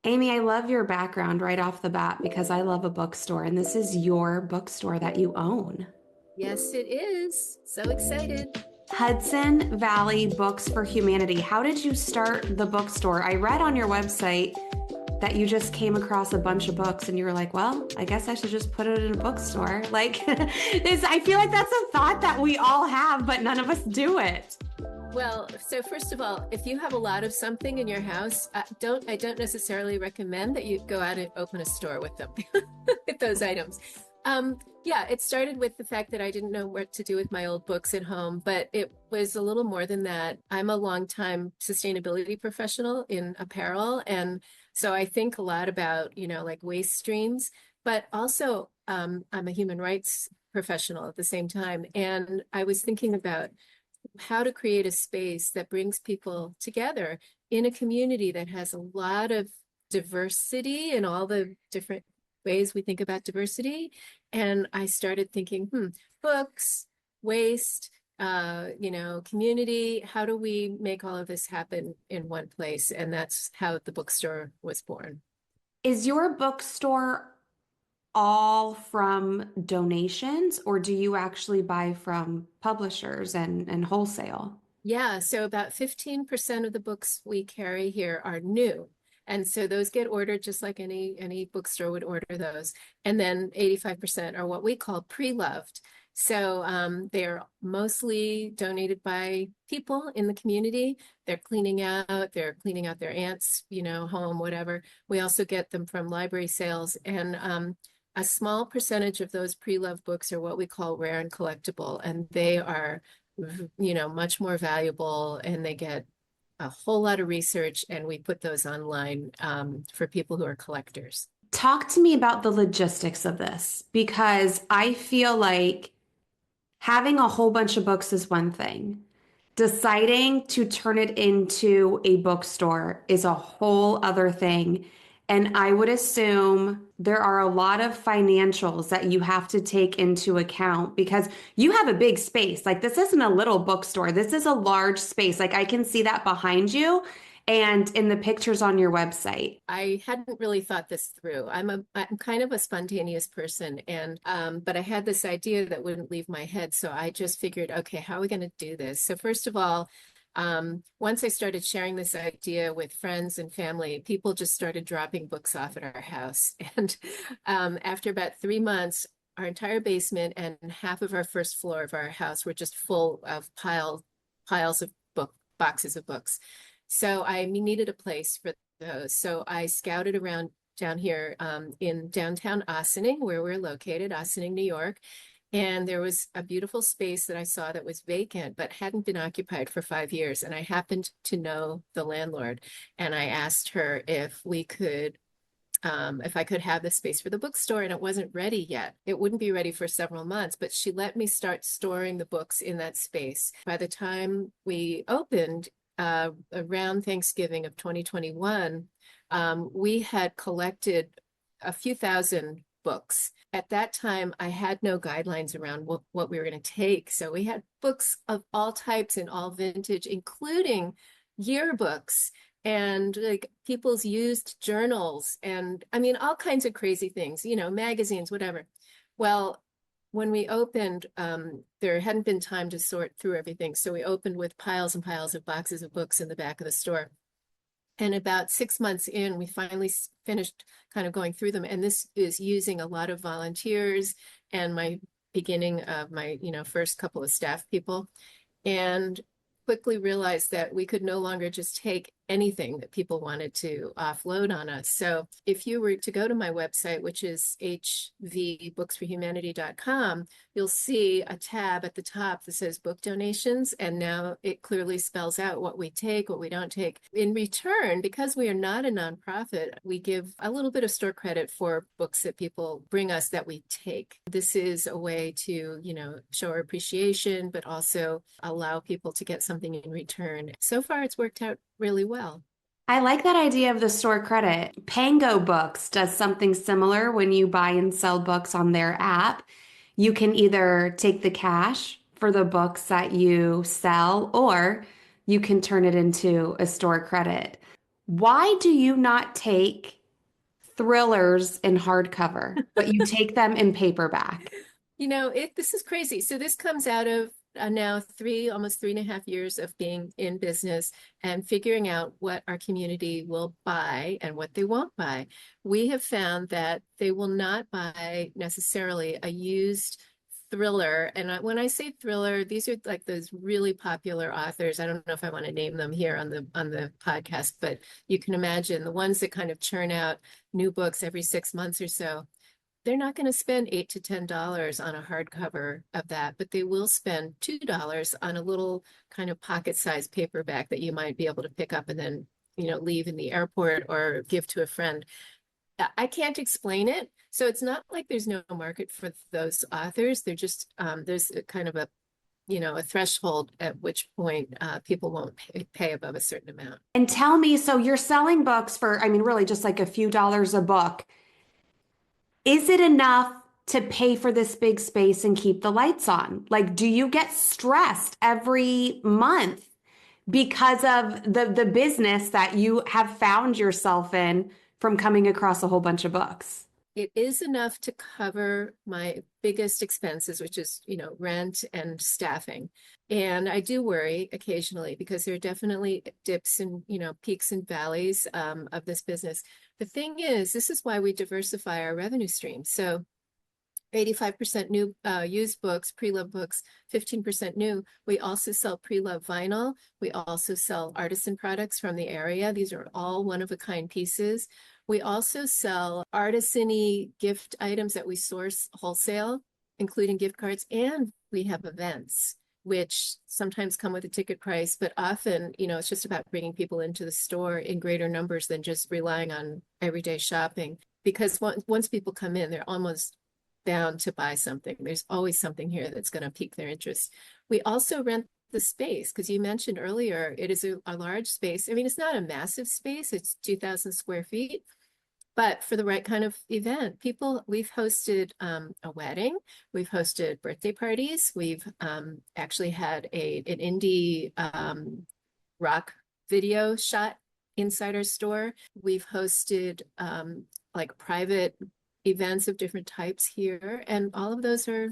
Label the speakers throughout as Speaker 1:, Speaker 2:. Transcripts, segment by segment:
Speaker 1: Amy, I love your background right off the bat because I love a bookstore, and this is your bookstore that you own.
Speaker 2: Yes, it is. So excited.
Speaker 1: Hudson Valley Books for Humanity. How did you start the bookstore? I read on your website that you just came across a bunch of books and you were like, well, I guess I should just put it in a bookstore. I feel like that's a thought that we all have, but none of us do it.
Speaker 2: Well, so first of all, if you have a lot of something in your house, I don't necessarily recommend that you go out and open a store with them, with those items. Yeah, it started with the fact that I didn't know what to do with my old books at home, but it was a little more than that. I'm a longtime sustainability professional in apparel, and so I think a lot about, like waste streams, but also I'm a human rights professional at the same time. And I was thinking about how to create a space that brings people together in a community that has a lot of diversity in all the different ways we think about diversity. And I started thinking, books, waste, community, how do we make all of this happen in one place? And that's how the bookstore was born.
Speaker 1: Is your bookstore all from donations, or do you actually buy from publishers and wholesale?
Speaker 2: Yeah, so about 15% of the books we carry here are new. And so those get ordered just like any bookstore would order those. And then 85% are what we call pre-loved. So they're mostly donated by people in the community. They're cleaning out their aunt's, home, whatever. We also get them from library sales. And a small percentage of those pre-loved books are what we call rare and collectible. And they are much more valuable, and they get a whole lot of research, and we put those online for people who are collectors.
Speaker 1: Talk to me about the logistics of this because I feel like having a whole bunch of books is one thing. Deciding to turn it into a bookstore is a whole other thing. And I would assume there are a lot of financials that you have to take into account because you have a big space. Like, this isn't a little bookstore, this is a large space. Like, I can see that behind you and in the pictures on your website.
Speaker 2: I hadn't really thought this through. I'm kind of a spontaneous person, and but I had this idea that wouldn't leave my head. So I just figured, okay, how are we going to do this? So first of all, once I started sharing this idea with friends and family, people just started dropping books off at our house. And after about 3 months, our entire basement and half of our first floor of our house were just full of piles of boxes of books. So I needed a place for those. So I scouted around down here in downtown Ossining, where we're located, Ossining, New York. And there was a beautiful space that I saw that was vacant, but hadn't been occupied for 5 years. And I happened to know the landlord. And I asked her if I could have the space for the bookstore, and it wasn't ready yet. It wouldn't be ready for several months, but she let me start storing the books in that space. By the time we opened, around Thanksgiving of 2021, we had collected a few thousand books. At that time, I had no guidelines around what we were going to take. So we had books of all types and all vintage, including yearbooks and like people's used journals and I mean, all kinds of crazy things, magazines, whatever. Well, when we opened, there hadn't been time to sort through everything. So we opened with piles and piles of boxes of books in the back of the store. And about 6 months in, we finally finished kind of going through them. And this is using a lot of volunteers and my beginning of my, first couple of staff people. And quickly realized that we could no longer just take anything that people wanted to offload on us. So if you were to go to my website, which is hvbooksforhumanity.com, you'll see a tab at the top that says book donations. And now it clearly spells out what we take, what we don't take. In return, because we are not a nonprofit, we give a little bit of store credit for books that people bring us that we take. This is a way to, show our appreciation, but also allow people to get something in return. So far, it's worked out really well.
Speaker 1: I like that idea of the store credit. Pango Books does something similar when you buy and sell books on their app. You can either take the cash for the books that you sell, or you can turn it into a store credit. Why do you not take thrillers in hardcover, but you take them in paperback.
Speaker 2: This is crazy. So this comes out of now almost 3.5 years of being in business and figuring out what our community will buy and what they won't buy. We have found that they will not buy necessarily a used thriller. And when I say thriller, these are like those really popular authors. I don't know if I want to name them here on the podcast, but you can imagine the ones that kind of churn out new books every 6 months or so. They're not going to spend $8 to $10 on a hardcover of that, but they will spend $2 on a little kind of pocket-sized paperback that you might be able to pick up and then, leave in the airport or give to a friend. I can't explain it. So it's not like there's no market for those authors. They're just, there's a kind of a threshold at which point people won't pay above a certain amount.
Speaker 1: And tell me, so you're selling books for, I mean, really just like a few dollars a book. Is it enough to pay for this big space and keep the lights on? Like, do you get stressed every month because of the business that you have found yourself in from coming across a whole bunch of books?
Speaker 2: It is enough to cover my biggest expenses, which is, rent and staffing. And I do worry occasionally because there are definitely dips and, peaks and valleys of this business. The thing is, this is why we diversify our revenue stream. So 85% new used books, pre-loved books, 15% new. We also sell pre-loved vinyl. We also sell artisan products from the area. These are all one-of-a-kind pieces. We also sell artisan-y gift items that we source wholesale, including gift cards, and we have events, which sometimes come with a ticket price, but often, it's just about bringing people into the store in greater numbers than just relying on everyday shopping. Because once people come in, they're almost bound to buy something. There's always something here that's going to pique their interest. We also rent the space because you mentioned earlier, it is a large space. I mean, it's not a massive space. It's 2,000 square feet. But for the right kind of event, we've hosted a wedding, we've hosted birthday parties, we've actually had an indie rock video shot inside our store. We've hosted like private events of different types here, and all of those are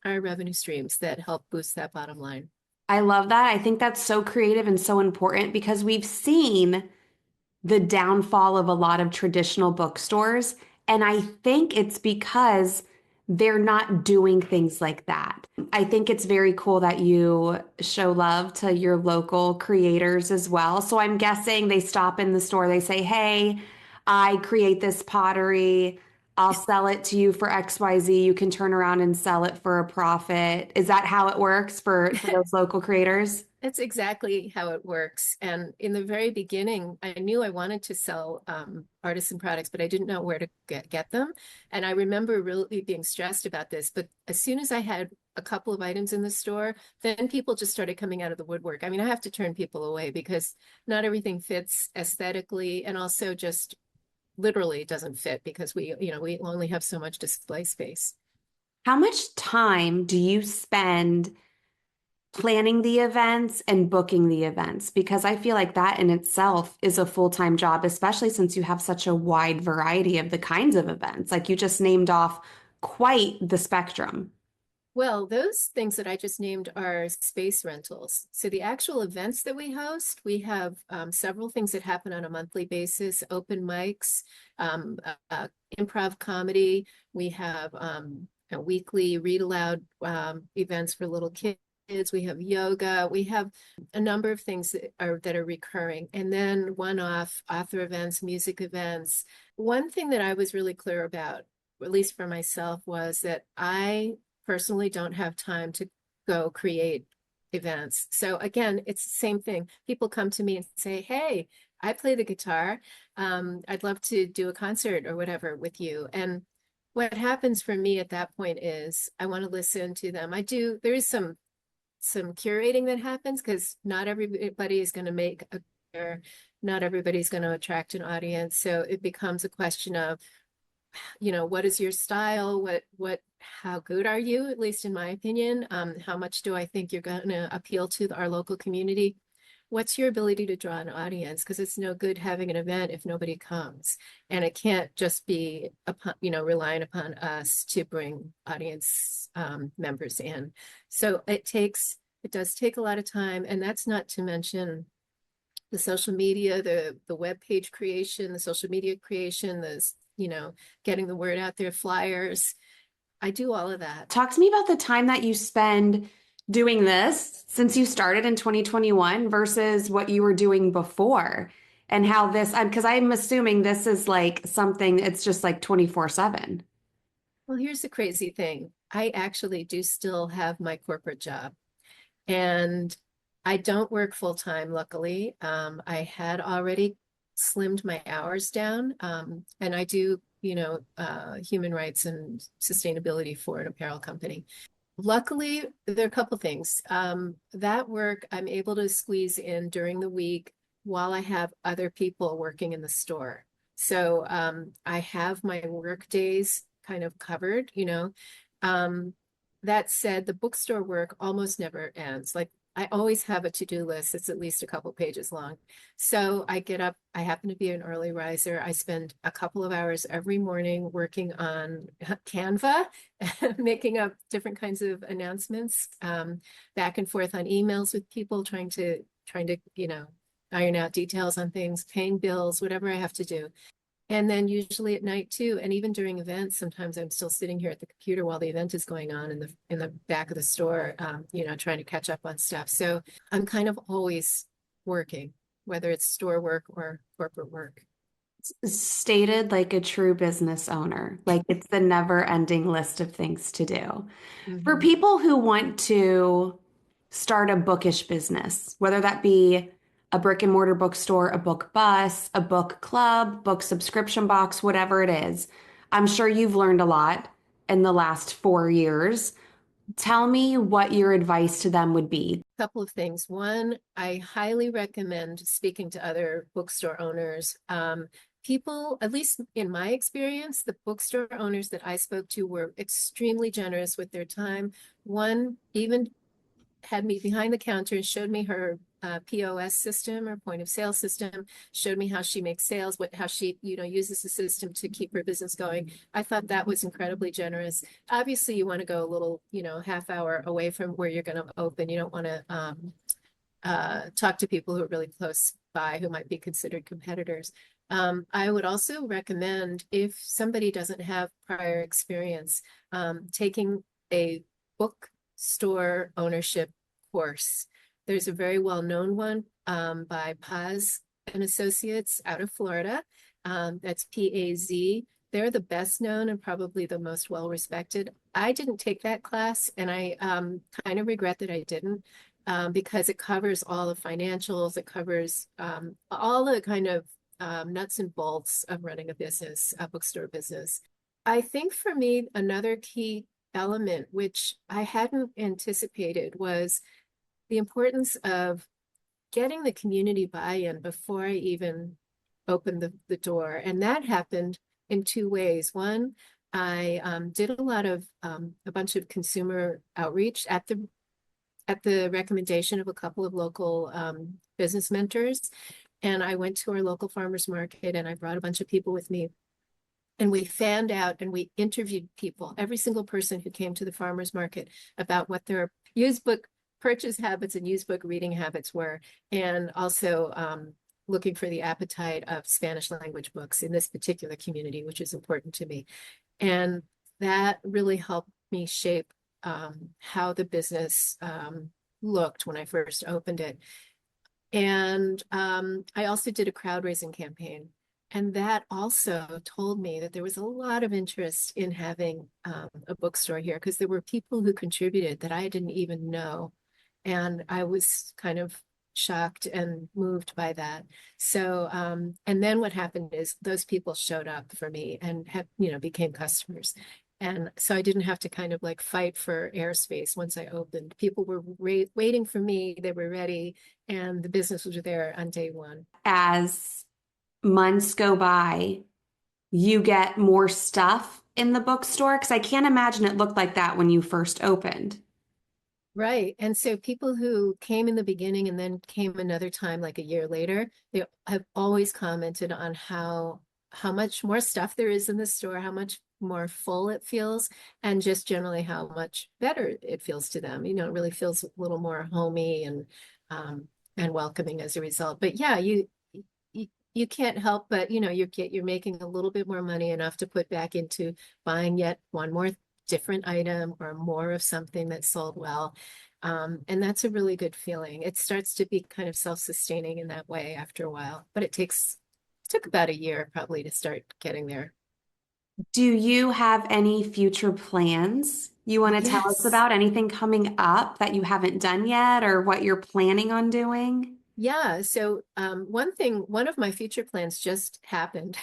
Speaker 2: our revenue streams that help boost that bottom line.
Speaker 1: I love that. I think that's so creative and so important because we've seen the downfall of a lot of traditional bookstores. And I think it's because they're not doing things like that. I think it's very cool that you show love to your local creators as well. So I'm guessing they stop in the store, they say, hey, I create this pottery. I'll sell it to you for XYZ. You can turn around and sell it for a profit. Is that how it works for those local creators?
Speaker 2: That's exactly how it works. And in the very beginning, I knew I wanted to sell artisan products, but I didn't know where to get them. And I remember really being stressed about this. But as soon as I had a couple of items in the store, then people just started coming out of the woodwork. I mean, I have to turn people away because not everything fits aesthetically and also just literally doesn't fit because we only have so much display space.
Speaker 1: How much time do you spend planning the events and booking the events? Because I feel like that in itself is a full-time job, especially since you have such a wide variety of the kinds of events. Like you just named off quite the spectrum.
Speaker 2: Well, those things that I just named are space rentals. So the actual events that we host, we have several things that happen on a monthly basis, open mics, improv comedy. We have a weekly read aloud events for little kids. We have yoga. We have a number of things that are recurring. And then one-off author events, music events. One thing that I was really clear about, at least for myself, was that I personally don't have time to go create events. So again, it's the same thing. People come to me and say, hey, I play the guitar. I'd love to do a concert or whatever with you. And what happens for me at that point is I want to listen to them. There is some curating that happens because not everybody is going to make a career. Not everybody's going to attract an audience. So it becomes a question of, what is your style? How good are you? At least in my opinion, how much do I think you're going to appeal to our local community? what's your ability to draw an audience? Because it's no good having an event if nobody comes. And it can't just be upon, relying upon us to bring audience members in. So it does take a lot of time. And that's not to mention the social media, the web page creation, the social media creation, getting the word out there, flyers. I do all of that.
Speaker 1: Talk to me about the time that you spend doing this since you started in 2021 versus what you were doing before and how this, because I'm assuming this is like something, it's just like 24/7.
Speaker 2: Well, here's the crazy thing. I actually do still have my corporate job, and I don't work full time, luckily. I had already slimmed my hours down, and I do, human rights and sustainability for an apparel company. Luckily, there are a couple things. That work I'm able to squeeze in during the week while I have other people working in the store. So I have my work days kind of covered. Um, that said, the bookstore work almost never ends. Like I always have a to-do list that's at least a couple pages long. So I get up, I happen to be an early riser. I spend a couple of hours every morning working on Canva, making up different kinds of announcements, back and forth on emails with people, trying to iron out details on things, paying bills, whatever I have to do. And then usually at night too, and even during events, sometimes I'm still sitting here at the computer while the event is going on in the back of the store, trying to catch up on stuff. So I'm kind of always working, whether it's store work or corporate work.
Speaker 1: Stated like a true business owner, like it's the never ending list of things to do. For
Speaker 2: Mhm.
Speaker 1: people who want to start a bookish business, whether that be a brick and mortar bookstore, a book bus, a book club, book subscription box, whatever it is, I'm sure you've learned a lot in the last 4 years. Tell me what your advice to them would be.
Speaker 2: Couple of things. One, I highly recommend speaking to other bookstore owners. People, at least in my experience, the bookstore owners that I spoke to were extremely generous with their time. One even had me behind the counter and showed me her POS system or point of sale system, showed me how she makes sales, how she, uses the system to keep her business going. I thought that was incredibly generous. Obviously, you want to go a little, half hour away from where you're going to open. You don't want to talk to people who are really close by who might be considered competitors. I would also recommend if somebody doesn't have prior experience, taking a bookstore ownership course. There's a very well-known one by Paz and Associates out of Florida. That's PAZ. They're the best known and probably the most well-respected. I didn't take that class, and I kind of regret that I didn't, because it covers all the financials. It covers all the kind of nuts and bolts of running a business, a bookstore business. I think for me, another key element, which I hadn't anticipated, was the importance of getting the community buy-in before I even opened the door. And that happened in two ways. One, I did a bunch of consumer outreach at the recommendation of a couple of local business mentors. And I went to our local farmers market and I brought a bunch of people with me. And we fanned out and we interviewed people, every single person who came to the farmers market, about what their used book purchase habits and used book reading habits were. And also looking for the appetite of Spanish language books in this particular community, which is important to me. And that really helped me shape how the business looked when I first opened it. And I also did a crowd raising campaign. And that also told me that there was a lot of interest in having a bookstore here because there were people who contributed that I didn't even know. And I was kind of shocked and moved by that. So, and then what happened is those people showed up for me and became customers. And so I didn't have to kind of like fight for airspace once I opened. People were waiting for me, they were ready, and the business was there on day one.
Speaker 1: As months go by, you get more stuff in the bookstore? Because I can't imagine it looked like that when you first opened.
Speaker 2: Right. And so people who came in the beginning and then came another time, like a year later, they have always commented on how much more stuff there is in the store, how much more full it feels, and just generally how much better it feels to them. It really feels a little more homey um and welcoming as a result. But yeah, you can't help but, you're making a little bit more money, enough to put back into buying yet one more different item or more of something that sold well. And that's a really good feeling. It starts to be kind of self-sustaining in that way after a while, but it took about a year probably to start getting there.
Speaker 1: Do you have any future plans you want to tell us
Speaker 2: Yes.
Speaker 1: about? Anything coming up that you haven't done yet or what you're planning on doing?
Speaker 2: Yeah, so one of my future plans just happened,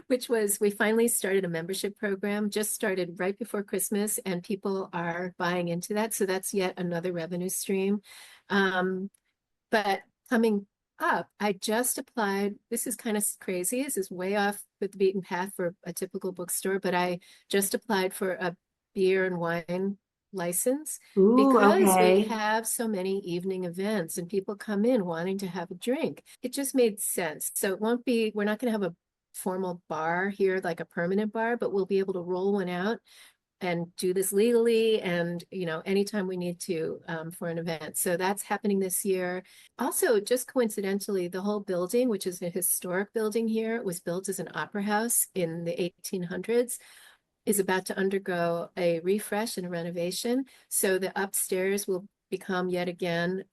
Speaker 2: which was we finally started a membership program, just started right before Christmas, and people are buying into that. So that's yet another revenue stream. Um, but coming up, I just applied. This is kind of crazy. This is way off with the beaten path for a typical bookstore, but I just applied for a beer and wine license
Speaker 1: Ooh,
Speaker 2: because we
Speaker 1: okay.
Speaker 2: have so many evening events and people come in wanting to have a drink. It just made sense. So we're not going to have a formal bar here, like a permanent bar, but we'll be able to roll one out and do this legally and anytime we need to for an event. So that's happening this year. Also, just coincidentally, the whole building, which is a historic building here, was built as an opera house in the 1800s, is about to undergo a refresh and a renovation. So the upstairs will become yet again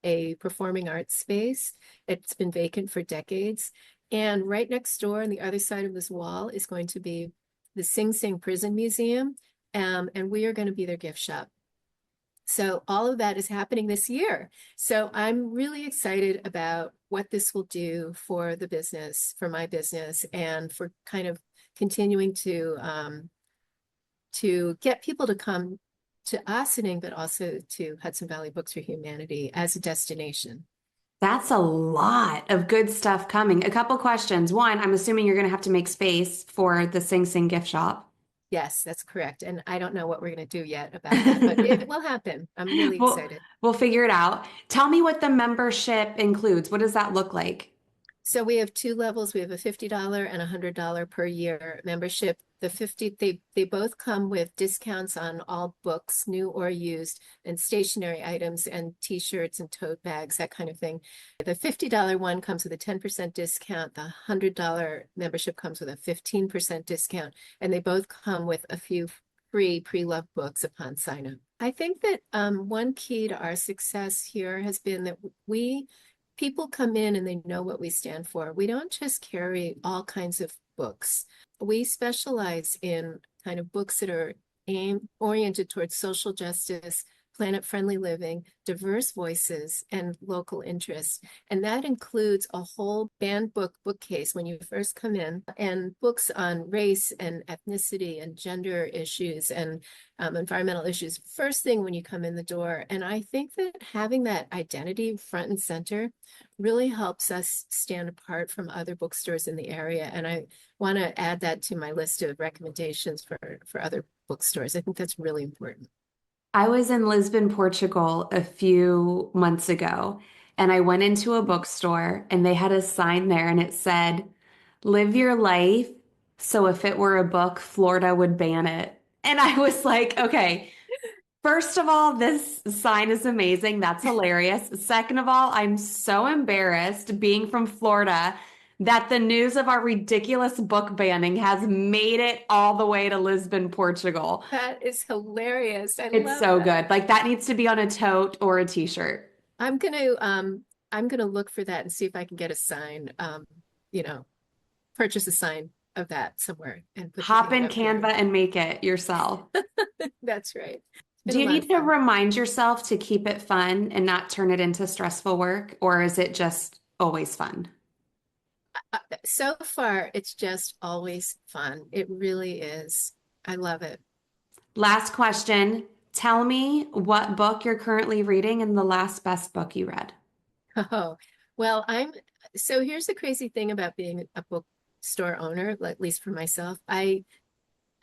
Speaker 2: a performing arts space. It's been vacant for decades. And right next door on the other side of this wall is going to be the Sing Sing Prison Museum. And we are going to be their gift shop. So all of that is happening this year. So I'm really excited about what this will do for the business, for my business, and for kind of continuing to get people to come to Ossining, but also to Hudson Valley Books for Humanity as a destination.
Speaker 1: That's a lot of good stuff coming. A couple questions. One, I'm assuming you're going to have to make space for the Sing Sing gift shop.
Speaker 2: Yes, that's correct. And I don't know what we're going to do yet about that, but it will happen. I'm really
Speaker 1: Well,
Speaker 2: excited.
Speaker 1: we'll figure it out. Tell me what the membership includes. What does that look like?
Speaker 2: So we have two levels. We have a $50 and a $100 per year membership. The 50, they both come with discounts on all books, new or used, and stationery items and t-shirts and tote bags, that kind of thing. The $50 one comes with a 10% discount. The $100 membership comes with a 15% discount, and they both come with a few free pre-loved books upon sign up. I think that one key to our success here has been that people come in and they know what we stand for. We don't just carry all kinds of books. We specialize in kind of books that are oriented towards social justice, planet-friendly living, diverse voices, and local interests. And that includes a whole banned book bookcase when you first come in, and books on race and ethnicity and gender issues and environmental issues first thing when you come in the door. And I think that having that identity front and center really helps us stand apart from other bookstores in the area. And I want to add that to my list of recommendations for other bookstores. I think that's really important.
Speaker 1: I was in Lisbon, Portugal a few months ago, and I went into a bookstore and they had a sign there and it said, "Live your life. So if it were a book, Florida would ban it." And I was like, okay, first of all, this sign is amazing. That's hilarious. Second of all, I'm so embarrassed being from Florida that the news of our ridiculous book banning has made it all the way to Lisbon, Portugal.
Speaker 2: That is hilarious. I
Speaker 1: It's
Speaker 2: love
Speaker 1: so
Speaker 2: that.
Speaker 1: good. Like that needs to be on a tote or a t-shirt.
Speaker 2: I'm gonna um I'm gonna look for that and see if I can get a sign, you know, purchase a sign of that somewhere and put
Speaker 1: Hop
Speaker 2: it
Speaker 1: in
Speaker 2: out there.
Speaker 1: Canva and make it yourself.
Speaker 2: That's right. It's been
Speaker 1: Do
Speaker 2: a
Speaker 1: you
Speaker 2: lot of
Speaker 1: need to
Speaker 2: fun.
Speaker 1: remind yourself to keep it fun and not turn it into stressful work, or is it just always fun?
Speaker 2: So far, it's just always fun. It really is. I love it.
Speaker 1: Last question. Tell me what book you're currently reading and the last best book you read.
Speaker 2: Oh, well, so here's the crazy thing about being a bookstore owner, at least for myself.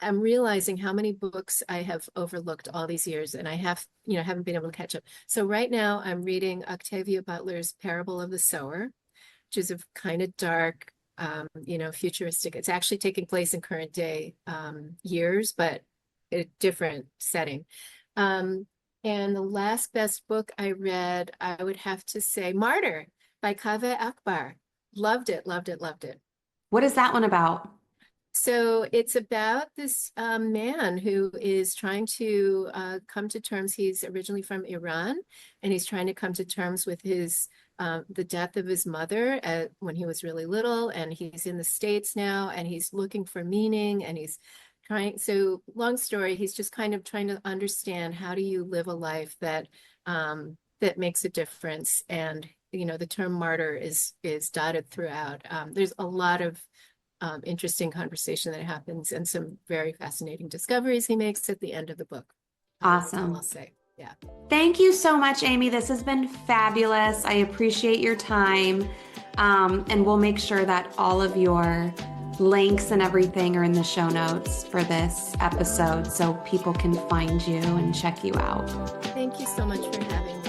Speaker 2: I'm realizing how many books I have overlooked all these years, and I haven't been able to catch up. So right now I'm reading Octavia Butler's Parable of the Sower, which is a kind of dark, futuristic. It's actually taking place in current day years, but a different setting. And the last best book I read, I would have to say Martyr by Kaveh Akbar. Loved it, loved it, loved it.
Speaker 1: What is that one about?
Speaker 2: So it's about this man who is trying to come to terms. He's originally from Iran, and he's trying to come to terms with the death of his mother when he was really little, and he's in the States now, and he's looking for meaning, and he's trying. So long story, he's just kind of trying to understand, how do you live a life that that makes a difference. And the term martyr is dotted throughout. There's a lot of interesting conversation that happens, and some very fascinating discoveries he makes at the end of the book. That's all
Speaker 1: Awesome.
Speaker 2: I'll say. Yeah.
Speaker 1: Thank you so much, Amy. This has been fabulous. I appreciate your time. And we'll make sure that all of your links and everything are in the show notes for this episode so people can find you and check you out.
Speaker 2: Thank you so much for having me.